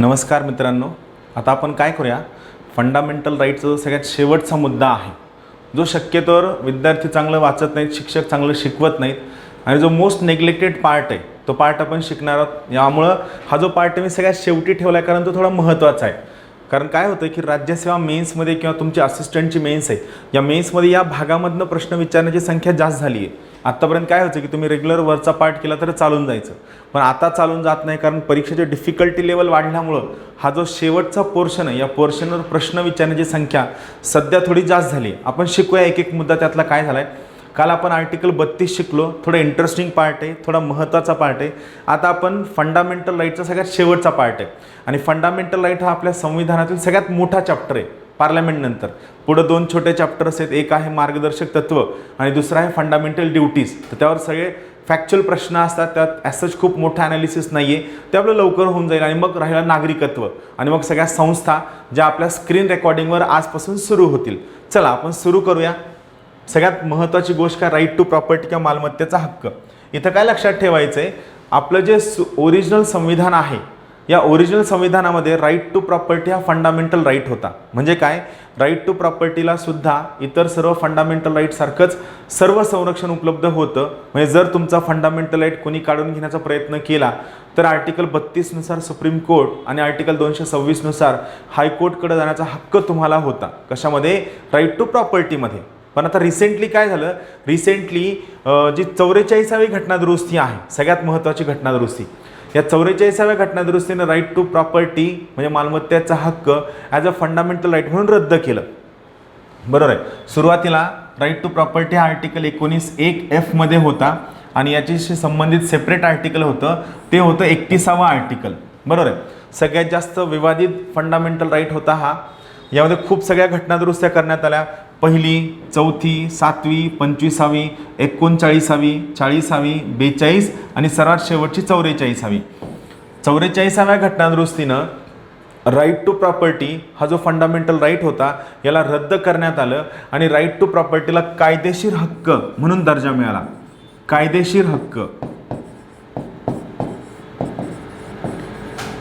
नमस्कार मित्रांनो, आता आपण काय करूया, फंडामेंटल राईटचा सगळ्यात शेवटचा मुद्दा आहे जो शक्यतोवर विद्यार्थी चांगलं वाचत नाहीत, शिक्षक चांगलं शिकवत नाहीत आणि जो मोस्ट नेग्लेक्टेड पार्ट आहे तो पार्ट आपण शिकणार आहोत। यामुळं हा जो पार्ट मी सगळ्यात शेवटी ठेवला आहे कारण तो थोडा महत्त्वाचा आहे। कारण काय होतं की राज्यसेवा मेन्समध्ये किंवा तुमची असिस्टंटची मेन्स आहे या मेन्समध्ये या भागामधनं प्रश्न विचारण्याची संख्या जास्त झाली आहे। आत्तापर्यंत काय होतं की तुम्ही रेग्युलर वरचा पार्ट केला तर चालून जायचं, पण आता चालून जात नाही कारण परीक्षेची डिफिकल्टी लेवल वाढल्यामुळं हा जो शेवटचा पोर्शन आहे या पोर्शनवर प्रश्न विचारण्याची संख्या सध्या थोडी जास्त झाली आहे। आपण शिकूया एक एक मुद्दा त्यातला काय झाला आहे। काल आपण आर्टिकल 32 शिकलो, थोडं इंटरेस्टिंग पार्ट आहे, थोडा महत्त्वाचा पार्ट आहे। आता आपण फंडामेंटल राईटचा सगळ्यात शेवटचा पार्ट आहे आणि फंडामेंटल राईट हा आपल्या संविधानातील सगळ्यात मोठा चॅप्टर आहे। पार्लमेंट नंतर पुढे दोन छोटे चॅप्टर्स आहेत, एक आहे मार्गदर्शक तत्व आणि दुसरा आहे फंडामेंटल ड्युटीज। तर त्यावर सगळे फॅक्च्युअल प्रश्न असतात, त्यात ॲसच खूप मोठं ॲनालिसिस नाही आहे, ते आपलं लवकर होऊन जाईल। आणि मग राहिला नागरिकत्व आणि मग सगळ्या संस्था ज्या आपल्या स्क्रीन रेकॉर्डिंगवर आजपासून सुरू होतील। चला आपण सुरू करूया। सगळ्यात महत्त्वाची गोष्ट काय, राईट टू प्रॉपर्टी किंवा मालमत्तेचा हक्क। इथं काय लक्षात ठेवायचं आहे, आपलं जे ओरिजिनल संविधान आहे या ओरिजिनल संविधानामध्ये राईट टू प्रॉपर्टी हा फंडामेंटल राईट होता। म्हणजे काय, राईट टू प्रॉपर्टीला सुद्धा इतर सर्व फंडामेंटल राईट सारखंच सर्व संरक्षण उपलब्ध होतं। म्हणजे जर तुमचा फंडामेंटल राईट कोणी काढून घेण्याचा प्रयत्न केला तर आर्टिकल 32 नुसार सुप्रीम कोर्ट आणि आर्टिकल 226 नुसार हायकोर्टकडे जाण्याचा हक्क तुम्हाला होता। कशामध्ये, राईट टू प्रॉपर्टीमध्ये। पण आता रिसेंटली काय झालं, रिसेंटली जी 44वी घटनादुरुस्ती आहे, सगळ्यात महत्त्वाची घटनादुरुस्ती, या 44व्या घटनादुरुस्तीने राईट टू प्रॉपर्टी म्हणजे मालमत्तेचा हक्क ॲज अ फंडामेंटल राईट म्हणून रद्द केलं। बरोबर आहे। सुरुवातीला राईट टू प्रॉपर्टी हा आर्टिकल 19(1)(f) मध्ये होता आणि याच्याशी संबंधित सेपरेट आर्टिकल होतं, ते होतं 31वा आर्टिकल। बरोबर आहे। सगळ्यात जास्त विवादित फंडामेंटल राईट होता हा। यामध्ये खूप सगळ्या घटनादुरुस्त्या करण्यात आल्या, पहिली, चौथी, 7वी, 25वी, 39वी, 40वी, 42 आणि सर्वात शेवटची 44वी। 44व्या घटनादुरुस्तीनं राईट टू प्रॉपर्टी हा जो फंडामेंटल राईट होता याला रद्द करण्यात आलं आणि राईट टू प्रॉपर्टीला कायदेशीर हक्क म्हणून दर्जा मिळाला। कायदेशीर हक्क।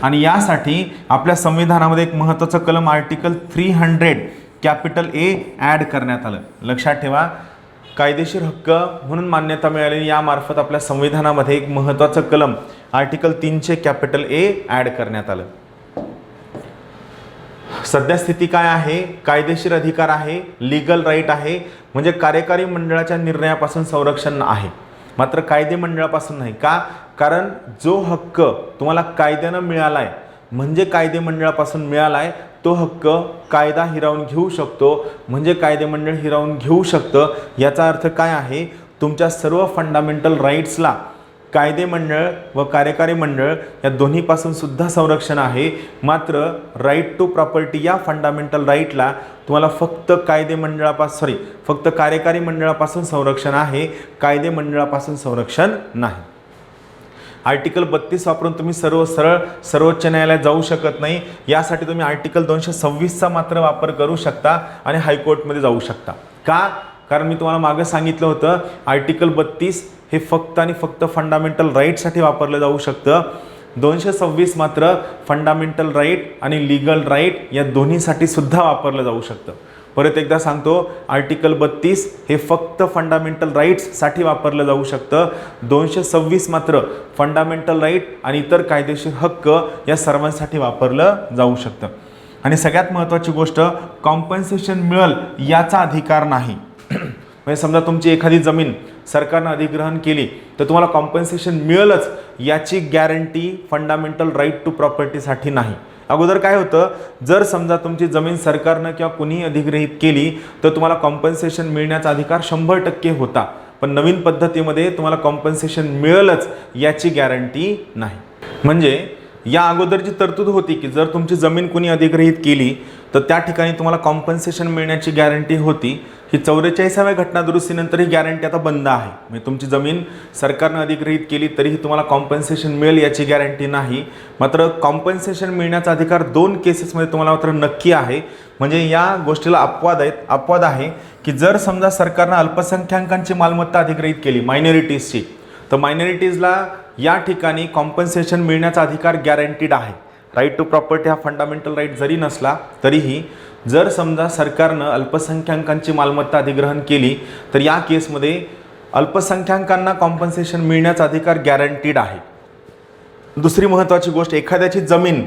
आणि यासाठी आपल्या संविधानामध्ये एक महत्त्वाचं कलम आर्टिकल 300 कॅपिटल ए ॲड करण्यात आलं। लक्षात ठेवा, कायदेशीर हक्क म्हणून मान्यता मिळाली, यामार्फत आपल्या संविधानामध्ये एक महत्त्वाचं कलम आर्टिकल 300 कॅपिटल ए ॲड करण्यात आलं। सध्या स्थिती काय आहे, कायदेशीर अधिकार आहे, लीगल राईट आहे, म्हणजे कार्यकारी मंडळाच्या निर्णयापासून संरक्षण आहे, मात्र कायदे मंडळापासून नाही। का, कारण जो हक्क तुम्हाला कायद्यानं मिळालाय म्हणजे कायदे मंडळापासून मिळालाय, तो हक्क कायदा हिरावून घेऊ शकतो, म्हणजे कायदे मंडळ हिरावून घेऊ शकतं। याचा अर्थ काय आहे, तुमच्या सर्व फंडामेंटल राईट्सला कायदे मंडळ व कार्यकारी मंडळ या दोन्हीपासून सुद्धा संरक्षण आहे, मात्र राईट टू प्रॉपर्टी या फंडामेंटल राईटला तुम्हाला फक्त फक्त कार्यकारी मंडळापासून संरक्षण आहे, कायदे मंडळापासून संरक्षण नाही। आर्टिकल 32 वापरून तुम्ही सरळ सर्वोच्च न्यायालयात जाऊ शकत नाही, यासाठी तुम्ही आर्टिकल 226चा मात्र वापर करू शकता आणि हायकोर्टमध्ये जाऊ शकता। का, कारण मी तुम्हाला मागे सांगितलं होतं आर्टिकल 32 हे फक्त आणि फक्त फंडामेंटल राईटसाठी वापरलं जाऊ शकतं, 226 मात्र फंडामेंटल राईट आणि लीगल राईट या दोन्हीसाठी सुद्धा वापरलं जाऊ शकतं। परत एकदा सांगतो, आर्टिकल 32 हे फक्त फंडामेंटल राईट्ससाठी वापरलं जाऊ शकतं, 226 मात्र फंडामेंटल राईट आणि इतर कायदेशीर हक्क या सर्वांसाठी वापरलं जाऊ शकतं। आणि सगळ्यात महत्त्वाची गोष्ट, कॉम्पन्सेशन मिळेल याचा अधिकार नाही। म्हणजे समजा तुमची एखादी जमीन सरकारनं अधिग्रहण केली तर तुम्हाला कॉम्पन्सेशन मिळेलच याची गॅरंटी फंडामेंटल राईट टू प्रॉपर्टीसाठी नाही। अगोदर काय होतं, जर समजा तुमची जमीन सरकारनं किंवा कुणीही अधिग्रहित केली तर तुम्हाला कॉम्पन्सेशन मिळण्याचा अधिकार 100% होता, पण नवीन पद्धतीमध्ये तुम्हाला कॉम्पन्सेशन मिळेलच याची गॅरंटी नाही। म्हणजे या अगोदरची तरतूद होती की जर तुमची जमीन कुणी अधिग्रहित केली तर त्या ठिकाणी तुम्हाला कॉम्पन्सेशन मिळण्याची गॅरंटी होती। ही 44व्या घटनादुरुस्तीनंतर ही गॅरंटी आता बंद आहे। म्हणजे तुमची जमीन सरकारनं अधिग्रहित केली तरीही तुम्हाला कॉम्पन्सेशन मिळेल याची गॅरंटी नाही, मात्र कॉम्पन्सेशन मिळण्याचा अधिकार 2 केसेसमध्ये तुम्हाला मात्र नक्की आहे। म्हणजे या गोष्टीला अपवाद आहे की जर समजा सरकारनं अल्पसंख्याकांची मालमत्ता अधिग्रहित केली, मायनॉरिटीजची, तर मायनॉरिटीजला या ठिकाणी कॉम्पन्सेशन मिळण्याचा अधिकार गॅरंटीड आहे। राईट टू प्रॉपर्टी हा फंडामेंटल राईट जरी नसला तरीही जर समजा सरकारनं अल्पसंख्याकांची मालमत्ता अधिग्रहण केली तर या केसमध्ये अल्पसंख्याकांना कॉम्पन्सेशन मिळण्याचा अधिकार गॅरंटीड आहे. दुसरी महत्त्वाची गोष्ट, एखाद्याची जमीन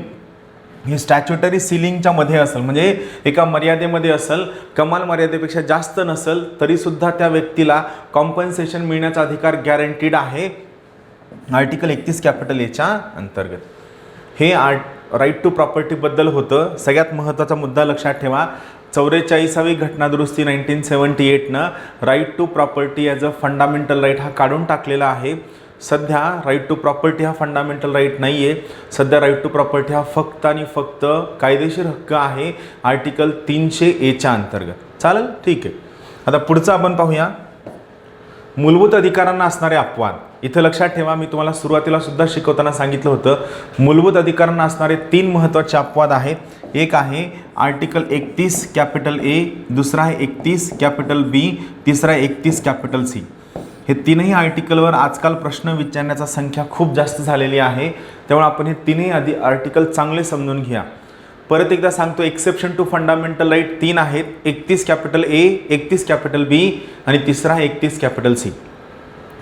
ही स्टॅच्युटरी सिलिंगच्या मध्ये असेल, म्हणजे एका मर्यादेमध्ये असेल, कमाल मर्यादेपेक्षा जास्त नसेल तरीसुद्धा त्या व्यक्तीला कॉम्पन्सेशन मिळण्याचा अधिकार गॅरंटीड आहे आर्टिकल 31 कॅपिटल एच्या अंतर्गत. हे राईट टू प्रॉपर्टीबद्दल होतं. सगळ्यात महत्त्वाचा मुद्दा लक्षात ठेवा, 44वी घटनादुरुस्ती 1978नं right to property as a fundamental right हा काढून टाकलेला आहे. सध्या राईट टू प्रॉपर्टी हा फंडामेंटल राईट नाही आहे. सध्या राईट टू प्रॉपर्टी हा फक्त आणि फक्त कायदेशीर हक्क आहे आर्टिकल 300A अंतर्गत. चालेल, ठीक आहे. आता पुढचं आपण पाहूया, मूलभूत अधिकारांना असणारे अपवाद. इथं लक्षात ठेवा, मी तुम्हाला सुरुवातीला सुद्धा शिकवताना सांगितलं होतं, मूलभूत अधिकारांना असणारे 3 महत्त्वाचे अपवाद आहेत. एक आहे आर्टिकल 31 कॅपिटल ए, दुसरा आहे 31 कॅपिटल बी, तिसरा आहे 31 कॅपिटल सी. हे तीनही आर्टिकलवर आजकाल प्रश्न विचारण्याचा संख्या खूप जास्त झालेली आहे. त्यामुळे आपण हे तीनही आर्टिकल चांगले समजून घ्या. परत एकदा सांगतो, एक्सेप्शन टू फंडामेंटल राईट 3 आहेत, 31 कॅपिटल ए, 31 कॅपिटल बी आणि तिसरा आहे 31 कॅपिटल सी.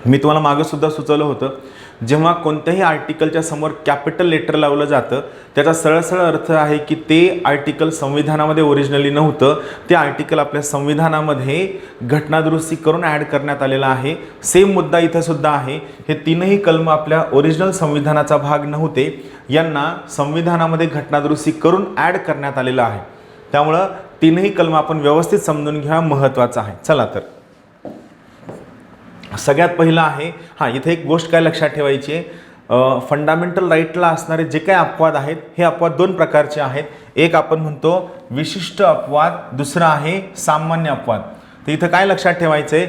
मी तुम्हाला मागं सुद्धा सुचवलं होतं, जेव्हा कोणत्याही आर्टिकलच्या समोर कॅपिटल लेटर लावलं जातं त्याचा सरळ अर्थ आहे की ते आर्टिकल संविधानामध्ये ओरिजिनली नव्हतं, ते आर्टिकल आपल्या संविधानामध्ये घटनादुरुस्ती करून ॲड करण्यात आलेलं आहे. सेम मुद्दा इथं सुद्धा आहे. हे तीनही कलम आपल्या ओरिजिनल संविधानाचा भाग नव्हते, यांना संविधानामध्ये घटनादुरुस्ती करून ॲड करण्यात आलेलं आहे. त्यामुळं तीनही कलम आपण व्यवस्थित समजून घ्या, महत्त्वाचं आहे. चला तर सगळ्यात पहिलं आहे, इथे एक गोष्ट काय लक्षात ठेवायची आहे, फंडामेंटल राईटला असणारे जे काही अपवाद आहेत हे अपवाद 2 प्रकारचे आहेत. एक आपण म्हणतो विशिष्ट अपवाद, दुसरा आहे सामान्य अपवाद. तर इथं काय लक्षात ठेवायचं आहे,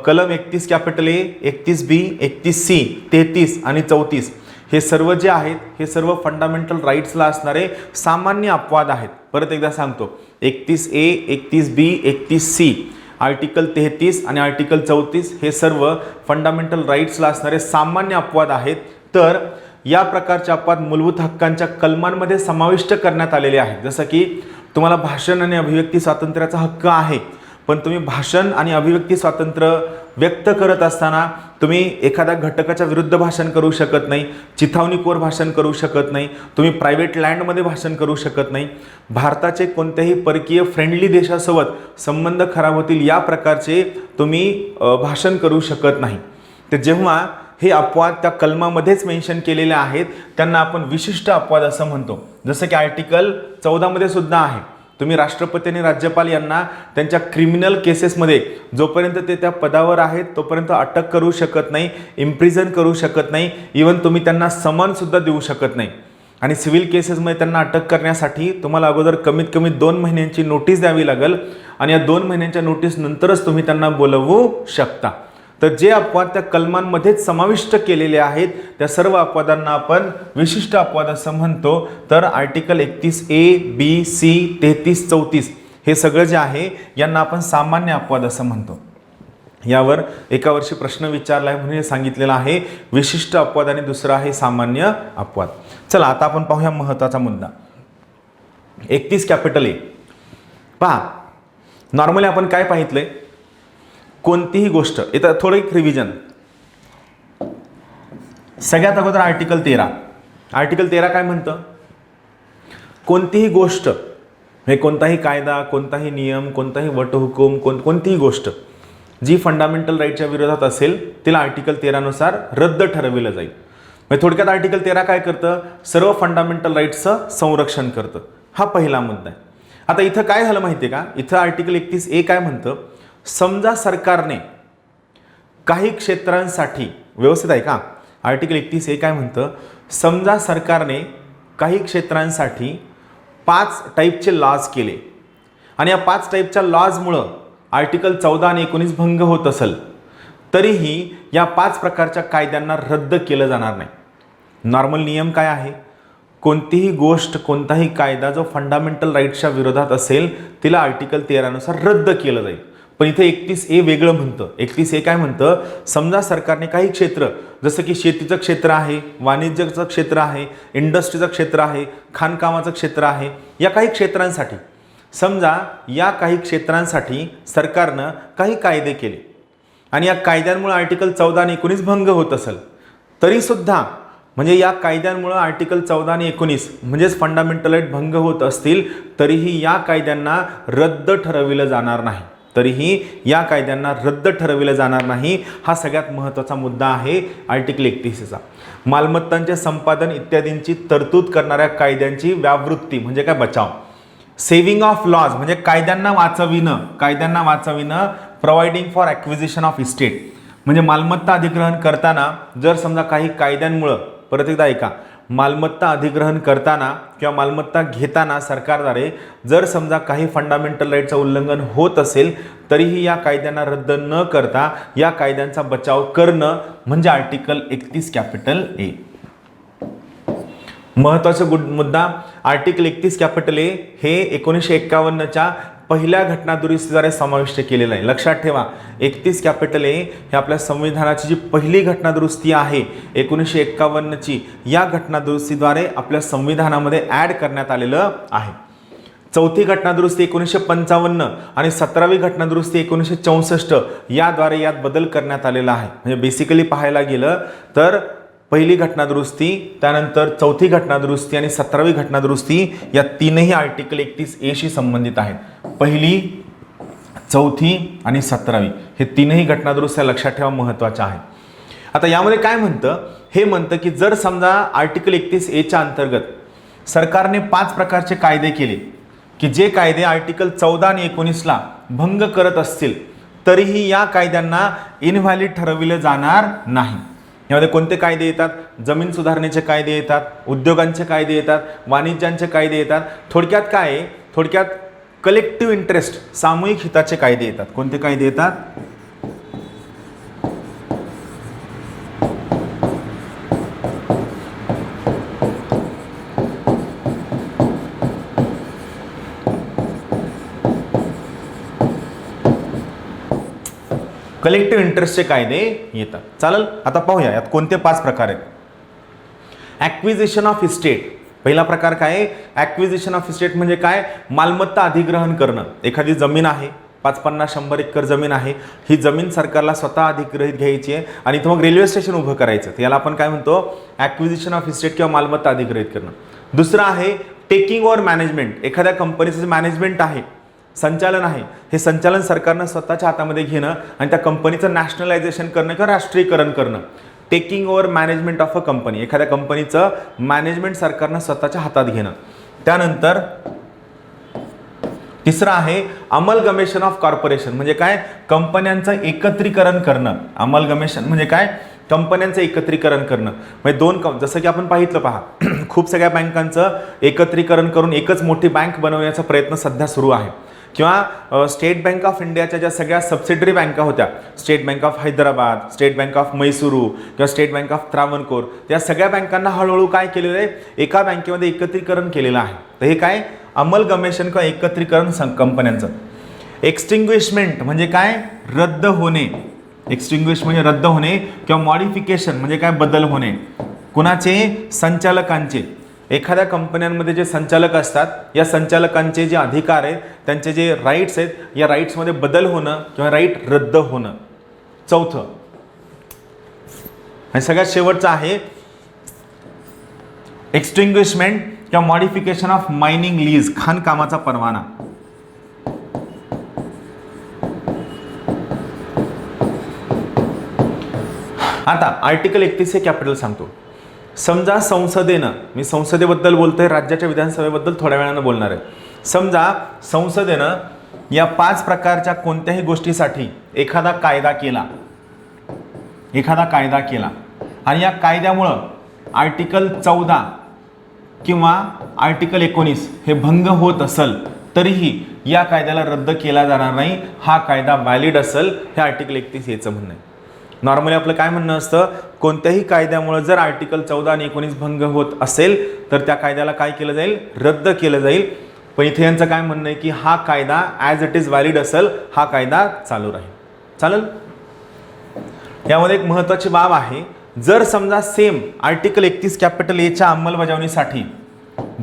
कलम 31 कॅपिटल ए, 31 बी, 31 सी, 33 आणि 34 हे सर्व जे आहेत हे सर्व फंडामेंटल राईट्सला असणारे सामान्य अपवाद आहेत. परत एकदा सांगतो, 31 ए, 31 बी, 31 सी, आर्टिकल 33 आणि आर्टिकल 34 हे सर्व फंडामेंटल राईट्सला असणारे सामान्य अपवाद आहेत. तर या प्रकारचे अपवाद मूलभूत हक्कांच्या कलमांमध्ये समाविष्ट करण्यात आलेले आहेत. जसं की तुम्हाला भाषण आणि अभिव्यक्ती स्वातंत्र्याचा हक्क आहे, पण तुम्ही भाषण आणि अभिव्यक्ती स्वातंत्र्य व्यक्त करत असताना तुम्ही एखाद्या घटकाच्या विरुद्ध भाषण करू शकत नाही, चिथावणीखोर भाषण करू शकत नाही, तुम्ही प्रायव्हेट लँडमध्ये भाषण करू शकत नाही, भारताचे कोणत्याही परकीय फ्रेंडली देशासोबत संबंध खराब होतील या प्रकारचे तुम्ही भाषण करू शकत नाही. तर जेव्हा हे अपवाद त्या कलमामध्येच मेन्शन केलेले आहेत त्यांना आपण विशिष्ट अपवाद असं म्हणतो. जसं की आर्टिकल 14 मध्ये सुद्धा आहे, तुम्ही राष्ट्रपती आणि राज्यपाल यांना त्यांच्या क्रिमिनल केसेसमध्ये जोपर्यंत ते त्या पदावर आहेत तोपर्यंत अटक करू शकत नाही, इम्प्रिझन करू शकत नाही, इवन तुम्ही त्यांना समन सुद्धा देऊ शकत नाही. आणि सिव्हिल केसेसमध्ये त्यांना अटक करण्यासाठी तुम्हाला अगोदर कमीत कमी 2 महिन्यांची नोटीस द्यावी लागेल आणि या 2 महिन्यांच्या नोटीस नंतरच तुम्ही त्यांना बोलवू शकता. तर जे अपवाद त्या कलमांमध्येच समाविष्ट केलेले आहेत त्या सर्व अपवादांना आपण विशिष्ट अपवाद असं म्हणतो. तर आर्टिकल 31 ए, बी, सी, 33, 34 हे सगळं जे आहे यांना आपण सामान्य अपवाद असं म्हणतो. यावर एका वर्षी प्रश्न विचारला आहे म्हणून हे सांगितलेलं आहे, विशिष्ट अपवाद आणि दुसरा आहे सामान्य अपवाद. चला आता आपण पाहूया महत्त्वाचा मुद्दा, 31 कॅपिटल ए. पहा, नॉर्मली आपण काय पाहितलंय, कोणतीही गोष्ट, इथं थोडं एक रिव्हिजन. सगळ्यात अगोदर आर्टिकल 13. आर्टिकल 13 काय म्हणतं, कोणतीही गोष्ट, हे कोणताही कायदा, कोणताही नियम, कोणताही वटहुकूम, कोणतीही गोष्ट जी फंडामेंटल राईटच्या विरोधात असेल तिला आर्टिकल 13 नुसार रद्द ठरविलं जाईल. म्हणजे थोडक्यात आर्टिकल 13 काय करतं, सर्व फंडामेंटल राईट्सचं संरक्षण करतं. हा पहिला मुद्दा आहे. आता इथं काय झालं माहिती आहे का, इथं आर्टिकल 31 ए काय म्हणतं, समजा सरकारने काही क्षेत्रांसाठी, व्यवस्थित आहे का, आर्टिकल 31 ए काय म्हणतं, समजा सरकारने काही क्षेत्रांसाठी 5 टाईपचे लॉज केले आणि या 5 टाईपच्या लॉजमुळं आर्टिकल 14 आणि 19 भंग होत असेल तरीही या 5 प्रकारच्या कायद्यांना रद्द केलं जाणार नाही. नॉर्मल नियम काय आहे, कोणतीही गोष्ट, कोणताही कायदा जो फंडामेंटल राईट्सच्या विरोधात असेल तिला आर्टिकल 13 नुसार रद्द केलं जाईल. पण इथे 31A वेगळं म्हणतं. 31A काय म्हणतं, समजा सरकारने काही क्षेत्र, जसं की शेतीचं क्षेत्र आहे, वाणिज्याचं क्षेत्र आहे, इंडस्ट्रीचं क्षेत्र आहे, खाणकामाचं क्षेत्र आहे, या काही क्षेत्रांसाठी, समजा या काही क्षेत्रांसाठी सरकारनं काही कायदे केले आणि या कायद्यांमुळे आर्टिकल 14 आणि 19 भंग होत असेल, तरीसुद्धा म्हणजे या कायद्यांमुळे आर्टिकल 14 आणि 19 म्हणजेच फंडामेंटल राईट भंग होत असतील, तरीही या कायद्यांना रद्द ठरविलं जाणार नाही. तरीही या कायद्यांना रद्द ठरविलं जाणार नाही. हा सगळ्यात महत्त्वाचा मुद्दा आहे आर्टिकल 31चा. मालमत्तांचे संपादन इत्यादींची तरतूद करणाऱ्या कायद्यांची व्यावृत्ती म्हणजे काय, बचाव. सेव्हिंग ऑफ लॉज म्हणजे कायद्यांना वाचविणं. Providing for acquisition of estate म्हणजे मालमत्ता अधिग्रहण करताना जर समजा काही कायद्यांमुळं, परत एकदा ऐका, मालमत्ता अधिग्रहण करताना किंवा मालमत्ता घेताना सरकारद्वारे जर समजा काही फंडामेंटल राईटचं उल्लंघन होत असेल, तरीही या कायद्यांना रद्द न करता या कायद्यांचा बचाव करणं म्हणजे आर्टिकल 31A. महत्त्वाचा मुद्दा, आर्टिकल 31A हे 1951च्या पहिल्या घटनादुरुस्तीद्वारे समाविष्ट केलेलं आहे. लक्षात ठेवा, 31A हे आपल्या संविधानाची जी पहिली घटनादुरुस्ती आहे 1951ची, या घटनादुरुस्तीद्वारे आपल्या संविधानामध्ये ॲड करण्यात आलेलं आहे. चौथी घटनादुरुस्ती 1955 आणि 17वी घटनादुरुस्ती 1964 याद्वारे यात बदल करण्यात आलेला आहे. म्हणजे बेसिकली पाहायला गेलं तर पहिली घटनादुरुस्ती, त्यानंतर चौथी घटनादुरुस्ती आणि 17वी घटनादुरुस्ती या तीनही आर्टिकल 31A संबंधित आहेत. पहिली, चौथी आणि 17वी हे तीनही घटनादुरुस्त्या लक्षात ठेवा, महत्त्वाच्या आहेत. आता यामध्ये काय म्हणतं, हे म्हणतं की जर समजा आर्टिकल 31A अंतर्गत सरकारने 5 प्रकारचे कायदे केले की जे कायदे आर्टिकल 14 आणि 19ला भंग करत असतील, तरीही या कायद्यांना इनव्हॅलिड ठरविले जाणार नाही. यामध्ये कोणते कायदे येतात, जमीन सुधारणेचे कायदे येतात, उद्योगांचे कायदे येतात, वाणिज्यांचे कायदे येतात. थोडक्यात काय आहे, थोडक्यात कलेक्टिव्ह इंटरेस्ट, सामूहिक हिताचे कायदे येतात. कोणते कायदे येतात, कलेक्टिव्ह इंटरेस्टचे कायदे येतात. चालेल, आता पाहूया यात कोणते 5 प्रकार आहेत. ॲक्विजिशन ऑफ इस्टेट, पहिला प्रकार काय आहे, ॲक्विजिशन ऑफ इस्टेट म्हणजे काय, मालमत्ता अधिग्रहण करणं. एखादी जमीन आहे, 50-100 एकर जमीन आहे, ही जमीन सरकारला स्वतः अधिग्रहित घ्यायची आहे आणि इथं मग रेल्वे स्टेशन उभं करायचं. याला आपण काय म्हणतो, ॲक्विजिशन ऑफ इस्टेट किंवा मालमत्ता अधिग्रहित करणं. दुसरं आहे टेकिंग ओव्हर मॅनेजमेंट, एखाद्या कंपनीचं मॅनेजमेंट आहे, संचालन आहे, हे संचालन सरकारनं स्वतःच्या हातामध्ये घेणं आणि त्या कंपनीचं नॅशनलायझेशन करणं किंवा राष्ट्रीयकरण करणं. Taking over management of a company, एखाद्या कंपनीचं मॅनेजमेंट सरकारनं स्वतःच्या हातात घेणं. त्यानंतर तिसरं आहे अमलगमेशन ऑफ कॉर्पोरेशन म्हणजे काय, कंपन्यांचं एकत्रीकरण करणं. अमलगमेशन म्हणजे काय, कंपन्यांचं एकत्रीकरण करणं. म्हणजे जसं की आपण पाहितलं, पहा खूप सगळ्या बँकांचं एकत्रीकरण करून एकच मोठी बँक बनवण्याचा प्रयत्न सध्या सुरू आहे. किंवा स्टेट बँक ऑफ इंडियाच्या ज्या सगळ्या सबसिडरी बँका होत्या, state bank of Hyderabad, state bank of Mysuru किंवा स्टेट बँक ऑफ त्रावणकोर, त्या सगळ्या बँकांना हळूहळू काय केलेलं आहे, एका बँकेमध्ये एकत्रीकरण केलेलं आहे. तर हे काय, अमलगमेशन किंवा एकत्रीकरण कंपन्यांचं. एक्सटिंग्विशमेंट म्हणजे काय, रद्द होणे. एक्सटिंग्विश म्हणजे रद्द होणे किंवा मॉडिफिकेशन म्हणजे काय, बदल होणे. कुणाचे, संचालकांचे. एखाद्या कंपन्यांमध्ये जे संचालक असतात, या संचालकांचे जे अधिकार आहेत, त्यांचे जे राईट्स आहेत, या राईट्समध्ये बदल होणं किंवा राईट रद्द होणं. चौथं आणि सगळ्यात शेवटचं आहे एक्सटिंग्विशमेंट किंवा मॉडिफिकेशन ऑफ मायनिंग लीज, खाणकामाचा परवाना. आता आर्टिकल 31 हे कॅपिटल सांगतो. समजा संसदेनं, मी संसदेबद्दल बोलतोय, राज्याच्या विधानसभेबद्दल थोड्या वेळानं बोलणार आहे. समजा संसदेनं या 5 प्रकारच्या कोणत्याही गोष्टीसाठी एखादा कायदा केला आणि या कायद्यामुळं आर्टिकल 14 किंवा आर्टिकल 19 हे भंग होत असेल, तरीही या कायद्याला रद्द केला जाणार नाही. हा कायदा व्हॅलिड असेल, हे आर्टिकल 31 म्हणणं आहे. नॉर्मली आपलं काय म्हणणं असतं, कोणत्याही कायद्यामुळे जर आर्टिकल 14 आणि 19 भंग होत असेल, तर त्या कायद्याला काय केलं जाईल, रद्द केलं जाईल. पण इथे यांचं काय म्हणणं आहे की हा कायदा ॲज इट इज व्हॅलिड असेल, हा कायदा चालू राहील. चालेल. यामध्ये एक महत्त्वाची बाब आहे, जर समजा सेम आर्टिकल 31 कॅपिटल एच्या अंमलबजावणीसाठी,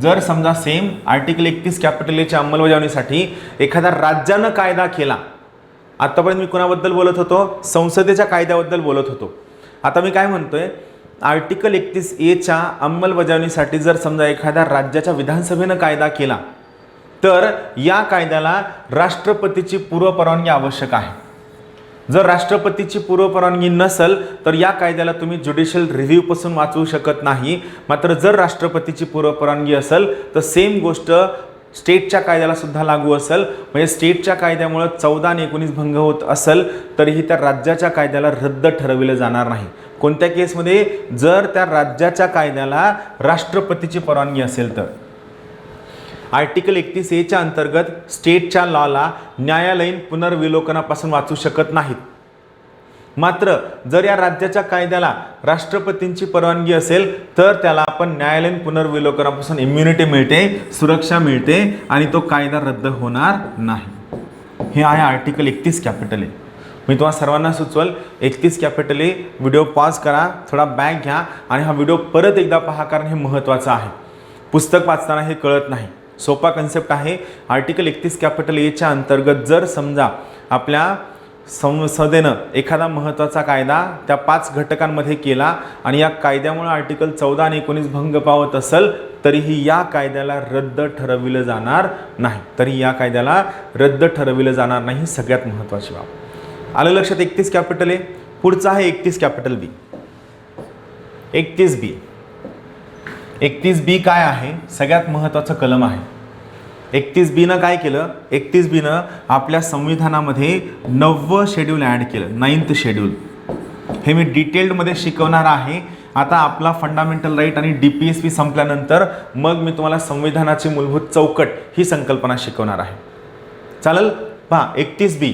जर समजा सेम आर्टिकल 31 कॅपिटल एच्या अंमलबजावणीसाठी एखाद्या राज्यानं कायदा केला, आतापर्यंत मी कोणाबद्दल बोलत होतो, संसदेच्या कायद्याबद्दल बोलत होतो. आता मी काय म्हणतोय, आर्टिकल 31 एच्या अंमलबजावणीसाठी जर समजा एखाद्या राज्याच्या विधानसभेनं कायदा केला, तर या कायद्याला राष्ट्रपतीची पूर्वपरवानगी आवश्यक आहे. जर राष्ट्रपतीची पूर्वपरवानगी नसेल तर या कायद्याला तुम्ही ज्युडिशियल रिव्ह्यूपासून वाचवू शकत नाही. मात्र जर राष्ट्रपतीची पूर्वपरवानगी असेल तर सेम गोष्ट स्टेटच्या कायद्याला सुद्धा लागू असेल. म्हणजे स्टेटच्या कायद्यामुळे 14 आणि 19 भंग होत असेल तरीही त्या राज्याच्या कायद्याला रद्द ठरविलं जाणार नाही. कोणत्या केसमध्ये? जर त्या राज्याच्या कायद्याला राष्ट्रपतीची परवानगी असेल तर. आर्टिकल 31 एच्या अंतर्गत स्टेटच्या लॉला न्यायालयीन पुनर्विलोकनापासून वाचू शकत नाहीत. मात्र जर या राज्याच्या कायद्याला राष्ट्रपतींची परवानगी असेल तर त्याला आपण न्यायालयीन पुनर्विलोकनापासून इम्युनिटी मिळते, सुरक्षा मिळते आणि तो कायदा रद्द होणार नाही. हे आहे आर्टिकल 31 कॅपिटल ए. मी तुम्हाला सर्वांना सुचवल 31 कॅपिटल ए व्हिडिओ पॉज करा, थोडा बॅक घ्या आणि हा व्हिडिओ परत एकदा पहा, कारण हे महत्त्वाचं आहे. पुस्तक वाचताना हे कळत नाही. सोपा कन्सेप्ट आहे. आर्टिकल 31 कॅपिटल एच्या अंतर्गत जर समजा आपल्या संसदेनं एखादा महत्त्वाचा कायदा त्या 5 घटकांमध्ये केला आणि या कायद्यामुळे आर्टिकल 14 आणि 19 भंग पावत असेल तरीही या कायद्याला रद्द ठरविलं जाणार नाही. तरी या कायद्याला रद्द ठरविलं जाणार नाही. सगळ्यात महत्त्वाची बाब. आलं लक्षात? 31 कॅपिटल ए. पुढचा आहे 31 कॅपिटल बी. 31 बी. 31 बी काय आहे? सगळ्यात महत्त्वाचं कलम आहे. 31 बीनं काय केलं? 31 बीनं आपल्या संविधानामध्ये 9वं शेड्यूल ॲड केलं, 9th शेड्यूल. हे मी डिटेल्डमध्ये शिकवणार आहे. आता आपला फंडामेंटल राईट आणि DPSP संपल्यानंतर मग मी तुम्हाला संविधानाची मूलभूत चौकट ही संकल्पना शिकवणार आहे. चालेल? पहा 31 बी.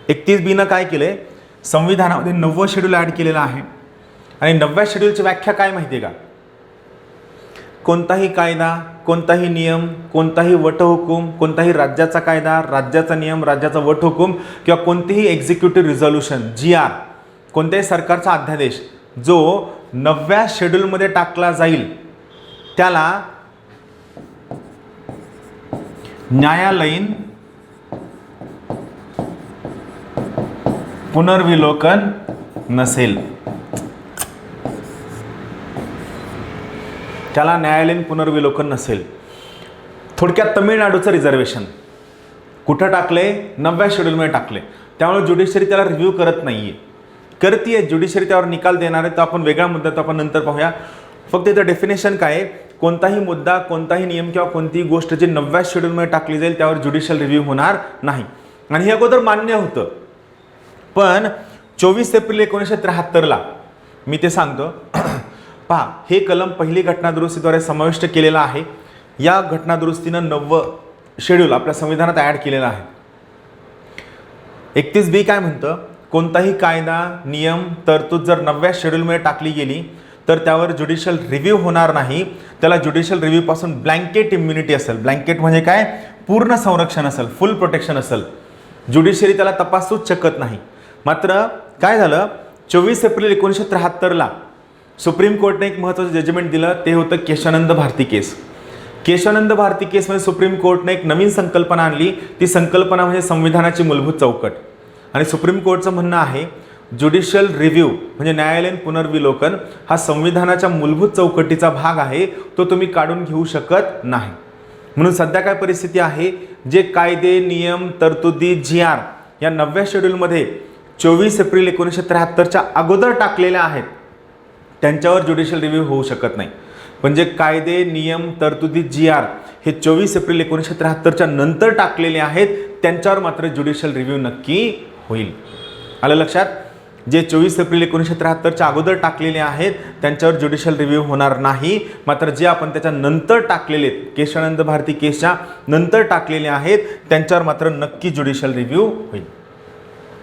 31 बीनं काय केलंय? संविधानामध्ये 9वं शेड्यूल ॲड केलेलं आहे आणि 9व्या शेड्यूलची व्याख्या काय माहिती आहे का? कोणताही कायदा, कोणताही नियम, कोणताही वटहुकूम, कोणताही राज्याचा कायदा, राज्याचा नियम, राज्याचा वटहुकूम किंवा कोणतेही एक्झिक्युटिव्ह रिझोल्युशन GR, कोणत्याही सरकारचा अध्यादेश जो 9व्या शेड्यूलमध्ये टाकला जाईल त्याला न्यायालयीन पुनर्विलोकन नसेल. त्याला न्यायालयीन पुनर्विलोकन नसेल. थोडक्यात तमिळनाडूचं रिझर्वेशन कुठं टाकले? 9व्या शेड्यूलमध्ये टाकले. त्यामुळे ज्युडिशरी त्याला रिव्ह्यू करत नाहीये. करतीये ज्युडिशरी, त्यावर निकाल देणार आहे. तर आपण वेगळा मुद्दा तो आपण नंतर पाहूया. फक्त इथं डेफिनेशन काय आहे? कोणताही मुद्दा, कोणताही नियम किंवा कोणतीही गोष्ट जी 9व्या शेड्यूलमध्ये टाकली जाईल त्यावर ज्युडिशियल रिव्ह्यू होणार नाही. आणि हे अगोदर मान्य होतं. पण 24 एप्रिल 1973ला मी ते सांगतो. पहा, हे कलम पहिली घटनादुरुस्तीद्वारे समाविष्ट केलेलं आहे. या घटनादुरुस्तीनं 9वं शेड्यूल आपल्या संविधानात ॲड केलेलं आहे. 31 बी काय म्हणतं? कोणताही कायदा, नियम, तरतूद जर 9व्या शेड्यूलमध्ये टाकली गेली तर त्यावर ज्युडिशियल रिव्ह्यू होणार नाही. त्याला ज्युडिशियल रिव्ह्यूपासून ब्लँकेट इम्युनिटी असेल. ब्लँकेट म्हणजे काय? पूर्ण संरक्षण असेल, फुल प्रोटेक्शन असेल. ज्युडिशरी त्याला तपासूच शकत नाही. मात्र काय झालं? 24 एप्रिल 1973ला सुप्रीम कोर्टने एक महत्त्वाचं जजमेंट दिलं. ते होतं केशवानंद भारती केस. केशवानंद भारती केसमध्ये सुप्रीम कोर्टने एक नवीन संकल्पना आणली. ती संकल्पना म्हणजे संविधानाची मूलभूत चौकट. आणि सुप्रीम कोर्टचं म्हणणं आहे ज्युडिशियल रिव्ह्यू म्हणजे न्यायालयीन पुनर्विलोकन हा संविधानाच्या मूलभूत चौकटीचा भाग आहे. तो तुम्ही काढून घेऊ शकत नाही. म्हणून सध्या काय परिस्थिती आहे? जे कायदे, नियम, तरतुदी, GR या 9व्या शेड्यूलमध्ये 24 एप्रिल 1973च्या अगोदर टाकलेल्या आहेत त्यांच्यावर ज्युडिशियल रिव्ह्यू होऊ शकत नाही. पण जे कायदे, नियम, तरतुदी, GR हे 24 एप्रिल 1973च्या नंतर टाकलेले आहेत त्यांच्यावर मात्र ज्युडिशियल रिव्ह्यू नक्की होईल. आलं लक्षात? जे 24 एप्रिल 1973च्या अगोदर टाकलेले आहेत त्यांच्यावर ज्युडिशियल रिव्ह्यू होणार नाही. मात्र जे आपण त्याच्या नंतर टाकलेले केशवानंद भारती केसच्या नंतर टाकलेले आहेत त्यांच्यावर मात्र नक्की ज्युडिशियल रिव्ह्यू होईल.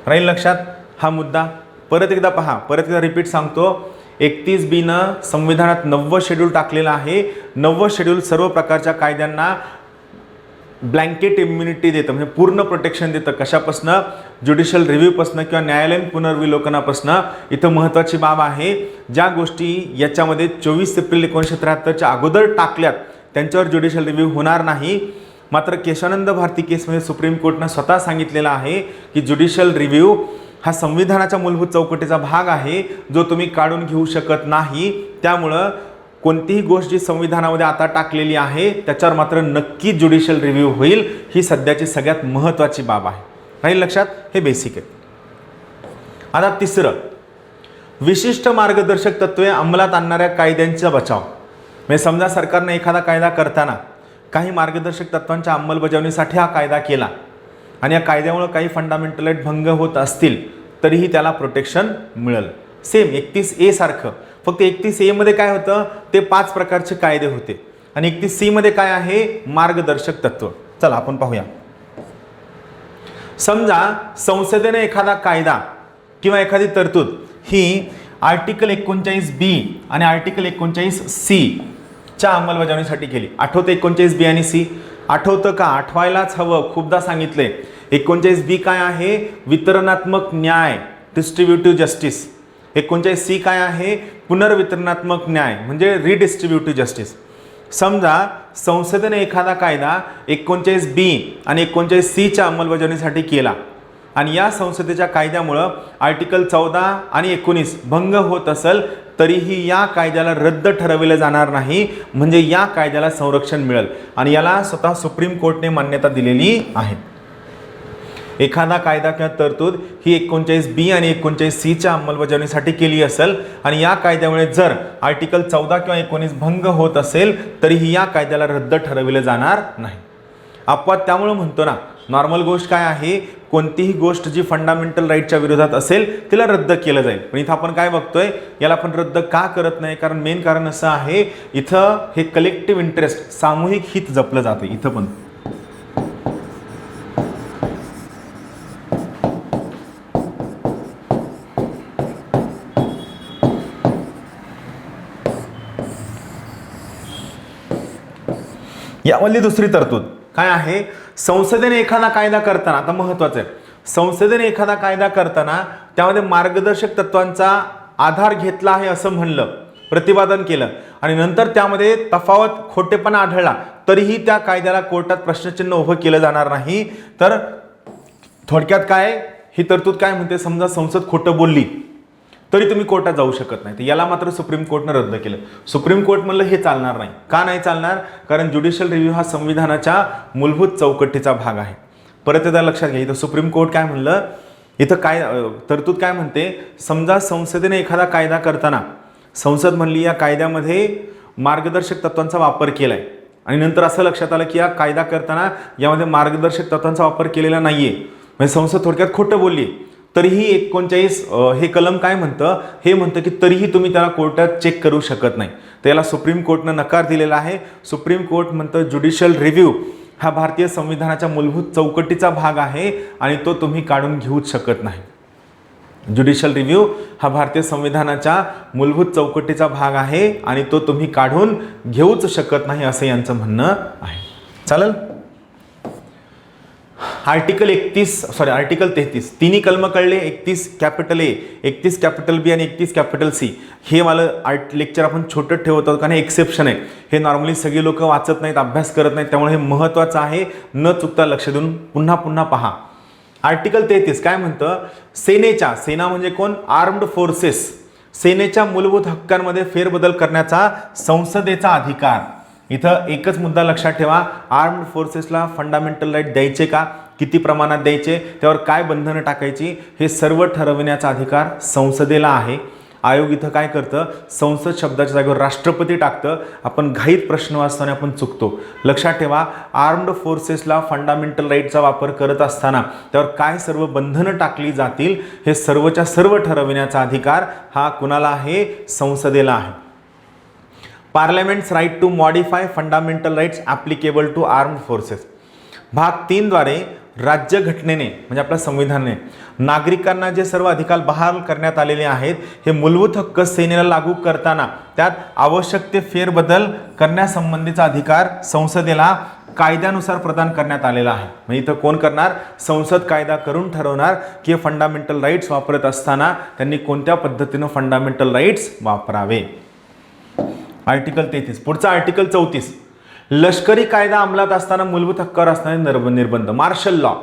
राहील लक्षात? हा मुद्दा परत एकदा पहा, परत एकदा रिपीट सांगतो. 31 बीनं संविधानात 9वं शेड्यूल टाकलेलं आहे. 9वं शेड्यूल सर्व प्रकारच्या कायद्यांना ब्लँकेट इम्युनिटी देतं, म्हणजे पूर्ण प्रोटेक्शन देतं. कशापासनं? ज्युडिशियल रिव्ह्यूपासनं किंवा न्यायालयीन पुनर्विलोकनापासनं. इथं महत्त्वाची बाब आहे, ज्या गोष्टी याच्यामध्ये 24 एप्रिल 1973च्या अगोदर टाकल्यात त्यांच्यावर ज्युडिशियल रिव्ह्यू होणार नाही. मात्र केशवानंद भारती केसमध्ये सुप्रीम कोर्टनं स्वतः सांगितलेलं आहे की ज्युडिशियल रिव्ह्यू हा संविधानाच्या मूलभूत चौकटीचा भाग आहे, जो तुम्ही काढून घेऊ शकत नाही. त्यामुळं कोणतीही गोष्ट जी संविधानामध्ये आता टाकलेली आहे त्याच्यावर मात्र नक्की ज्युडिशियल रिव्ह्यू होईल. ही सध्याची सगळ्यात महत्त्वाची बाब आहे. राहील लक्षात? हे बेसिक आहे. आता तिसरं, विशिष्ट मार्गदर्शक तत्त्वे अंमलात आणणाऱ्या कायद्यांचा बचाव. म्हणजे समजा सरकारनं एखादा कायदा करताना काही मार्गदर्शक तत्त्वांच्या अंमलबजावणीसाठी हा कायदा केला आणि या कायद्यामुळे काही फंडामेंटल राईट भंग होत असतील तरीही त्याला प्रोटेक्शन मिळेल. सेम 31A सारखं, फक्त 31A मध्ये काय होतं, ते 5 प्रकारचे कायदे होते आणि 31C मध्ये काय आहे, मार्गदर्शक तत्व. चला आपण पाहूया. समजा संसदेने एखादा कायदा किंवा एखादी तरतूद ही आर्टिकल 39B आणि आर्टिकल 39C च्या अंमलबजावणीसाठी केली. आठवतं 39B आणि C? आठवतं का? आठवायलाच हवं, खूपदा सांगितले. 39B काय आहे? वितरणात्मक न्याय, डिस्ट्रीब्युटिव्ह जस्टिस. 39C काय आहे? पुनर्वितरणात्मक न्याय, म्हणजे रिडिस्ट्रीब्युटिव्ह जस्टिस. समजा संसदेने एखादा कायदा 39B आणि 39C च्या अंमलबजावणीसाठी केला आणि या संसदेच्या कायद्यामुळं आर्टिकल 14 आणि 19 भंग होत असेल तरीही या कायद्याला रद्द ठरवले जाणार नाही, म्हणजे या कायद्याला संरक्षण मिळेल. आणि याला स्वतः सुप्रीम कोर्टने मान्यता दिलेली आहे. एखादा कायदा किंवा तरतूद ही 39B आणि 39C च्या अंमलबजावणीसाठी केली असेल आणि या कायद्यामुळे जर आर्टिकल 14 किंवा 19 भंग होत असेल तरीही या कायद्याला रद्द ठरवले जाणार नाही. अपवाद त्यामुळे म्हणतो ना, नॉर्मल गोष्ट काय आहे, कोणतीही गोष्ट जी फंडामेंटल राईटच्या विरोधात असेल तिला रद्द केलं जाईल. पण इथं आपण काय बघतोय, याला आपण रद्द का करत नाही? कारण मेन कारण असं आहे, इथं हे कलेक्टिव्ह इंटरेस्ट, सामूहिक हित जपलं जातं. इथं पण यामधली दुसरी तरतूद काय आहे, संसदेने एखादा कायदा करताना, आता महत्वाचं आहे, संसदेने एखादा कायदा करताना त्यामध्ये मार्गदर्शक तत्वांचा आधार घेतला आहे असं म्हणलं, प्रतिपादन केलं आणि नंतर त्यामध्ये तफावत, खोटेपणा आढळला तरीही त्या कायद्याला कोर्टात प्रश्नचिन्ह उभं केलं जाणार नाही. तर थोडक्यात काय ही तरतूद काय म्हणते, समजा संसद खोटं बोलली तरी तुम्ही कोर्टात जाऊ शकत नाही, तर याला मात्र सुप्रीम कोर्टनं रद्द केलं. सुप्रीम कोर्ट म्हणलं हे चालणार नाही. का नाही चालणार? कारण ज्युडिशियल रिव्ह्यू हा संविधानाच्या मूलभूत चौकटीचा भाग आहे. परत एकदा लक्षात घ्या, इथं सुप्रीम कोर्ट काय म्हणलं, इथं काय तरतूद काय म्हणते, समजा संसदेने एखादा कायदा करताना संसद म्हणली या कायद्यामध्ये मार्गदर्शक तत्वांचा वापर केलाय आणि नंतर असं लक्षात आलं की या कायदा करताना यामध्ये मार्गदर्शक तत्वांचा वापर केलेला नाहीये, म्हणजे संसद थोडक्यात खोटं बोलली, तरीही 39 हे कलम काय म्हणतं, हे म्हणतं की तरीही तुम्ही त्याला कोर्टात चेक करू शकत नाही. तर याला सुप्रीम कोर्टनं नकार दिलेला आहे. सुप्रीम कोर्ट म्हणतं ज्युडिशियल रिव्ह्यू हा भारतीय संविधानाच्या मूलभूत चौकटीचा भाग आहे आणि तो तुम्ही काढून घेऊच शकत नाही. ज्युडिशियल रिव्ह्यू हा भारतीय संविधानाच्या मूलभूत चौकटीचा भाग आहे आणि तो तुम्ही काढून घेऊच शकत नाही असं यांचं म्हणणं आहे. चालेल. आर्टिकल 33 तिन्ही कलम कळले, 31 कॅपिटल ए, 31 कॅपिटल बी आणि 31 कॅपिटल सी. हे मला लेक्चर आपण छोटं ठेवतो कारण हे एक्सेप्शन आहे, हे नॉर्मली सगळी लोक वाचत नाहीत, अभ्यास करत नाहीत, त्यामुळे हे महत्त्वाचं आहे, न चुकता लक्ष देऊन पुन्हा पुन्हा पहा. आर्टिकल 33 काय म्हणतं, सेना म्हणजे कोण, आर्म्ड फोर्सेस, सेनेच्या मूलभूत हक्कांमध्ये फेरबदल करण्याचा संसदेचा अधिकार. इथं एकच मुद्दा लक्षात ठेवा, आर्म्ड फोर्सेसला फंडामेंटल राईट द्यायचे का, किती प्रमाणात द्यायचे, त्यावर काय बंधनं टाकायची, हे सर्व ठरविण्याचा अधिकार संसदेला आहे. आयोग इथं काय करतं, संसद शब्दाच्या जागेवर राष्ट्रपती टाकतं. आपण घाईत प्रश्न वाचताना आपण चुकतो. लक्षात ठेवा, आर्म्ड फोर्सेसला फंडामेंटल राईटचा वापर करत असताना त्यावर काय सर्व बंधनं टाकली जातील हे सर्वच्या सर्व ठरविण्याचा अधिकार हा कुणाला आहे, संसदेला आहे. Parliament's right to modify fundamental rights applicable to armed forces. भाग 3 द्वारे राज्यघटनेने म्हणजे आपल्या संविधानाने नागरिकांना जे सर्व अधिकार बहाल करण्यात आलेले आहेत हे मूलभूत हक्क सेनेला लागू करताना त्यात आवश्यक ते फेरबदल करण्यासंबंधीचा अधिकार संसदेला कायद्यानुसार प्रदान करण्यात आलेला आहे. म्हणजे इथं कोण करणार, संसद कायदा करून ठरवणार की फंडामेंटल राईट्स वापरत असताना त्यांनी कोणत्या पद्धतीनं फंडामेंटल राईट्स वापरावे. आर्टिकल 33. पुढचा आर्टिकल 34. लष्करी कायदा अंमलात असताना मूलभूत हक्कावर असणारे निर्बंध. Martial law.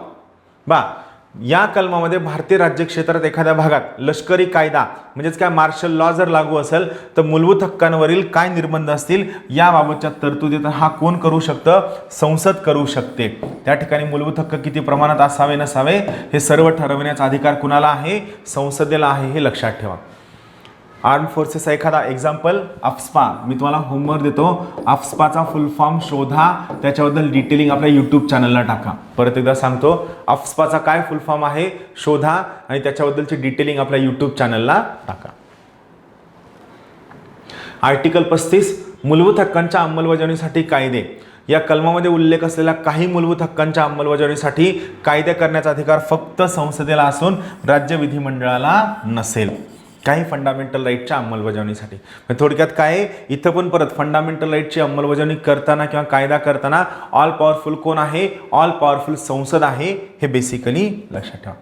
या कलमामध्ये भारतीय राज्य क्षेत्रात एखाद्या भागात लष्करी कायदा म्हणजेच काय मार्शल लॉ जर लागू असेल तर मूलभूत हक्कांवरील काय निर्बंध असतील याबाबतच्या तरतुदी हा कोण करू शकतं, संसद करू शकते. त्या ठिकाणी मूलभूत हक्क किती प्रमाणात असावे नसावे हे सर्व ठरवण्याचा अधिकार कुणाला आहे, संसदेला आहे, हे लक्षात ठेवा. आर्म फोर्सेसचा एखादा एक्झाम्पल अफ्स्पा, मी तुम्हाला होमवर्क देतो. अफ्स्पाचा फुल फॉर्म शोधा, त्याच्याबद्दल डिटेलिंग आपल्या यूट्यूब चॅनलला टाका. परत एकदा सांगतो, अफ्स्पाचा काय फुल फॉर्म आहे शोधा आणि त्याच्याबद्दलची डिटेलिंग आपल्या यूट्यूब चॅनलला टाका. आर्टिकल 35. मूलभूत हक्कांच्या अंमलबजावणीसाठी कायदे. या कलमामध्ये उल्लेख असलेल्या काही मूलभूत हक्कांच्या अंमलबजावणीसाठी कायदे करण्याचा अधिकार फक्त संसदेला असून राज्य विधिमंडळाला नसेल. काही फंडामेंटल राईटच्या अंमलबजावणीसाठी. थोडक्यात काय इथं पण परत फंडामेंटल राईटची अंमलबजावणी करताना किंवा कायदा करताना ऑल पॉवरफुल कोण आहे, ऑल पॉवरफुल संसद आहे, हे बेसिकली लक्षात ठेवा.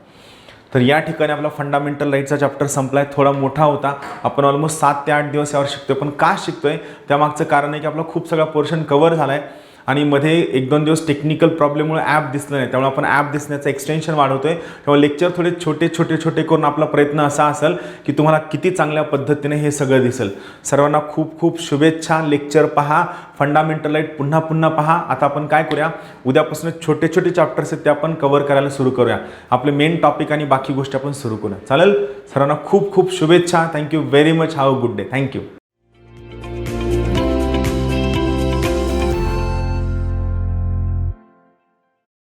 तर या ठिकाणी आपला फंडामेंटल राईटचा चॅप्टर संपलाय. थोडा मोठा होता, आपण ऑलमोस्ट 7 ते 8 दिवस यावर शिकतोय. पण का शिकतोय त्यामागचं कारण आहे की आपला खूप सगळा पोर्शन कव्हर झालाय आणि मध्ये 1-2 दिवस टेक्निकल प्रॉब्लेममुळे ॲप दिसलं नाही, त्यामुळे आपण ॲप दिसण्याचं एक्सटेन्शन वाढवतोय. तेव्हा लेक्चर थोडे छोटे करून आपला प्रयत्न असा असेल की तुम्हाला किती चांगल्या पद्धतीने हे सगळं दिसेल. सर्वांना खूप खूप शुभेच्छा. लेक्चर पहा, फंडामेंटल राईट पुन्हा पहा. आता आपण काय करूया, उद्यापासून छोटे चॅप्टर्स आहेत ते आपण कव्हर करायला सुरू करूया. आपले मेन टॉपिक आणि बाकी गोष्टी आपण सुरू करूया. चालेल. सर्वांना खूप खूप शुभेच्छा. Thank you very much. Have a good day. Thank you.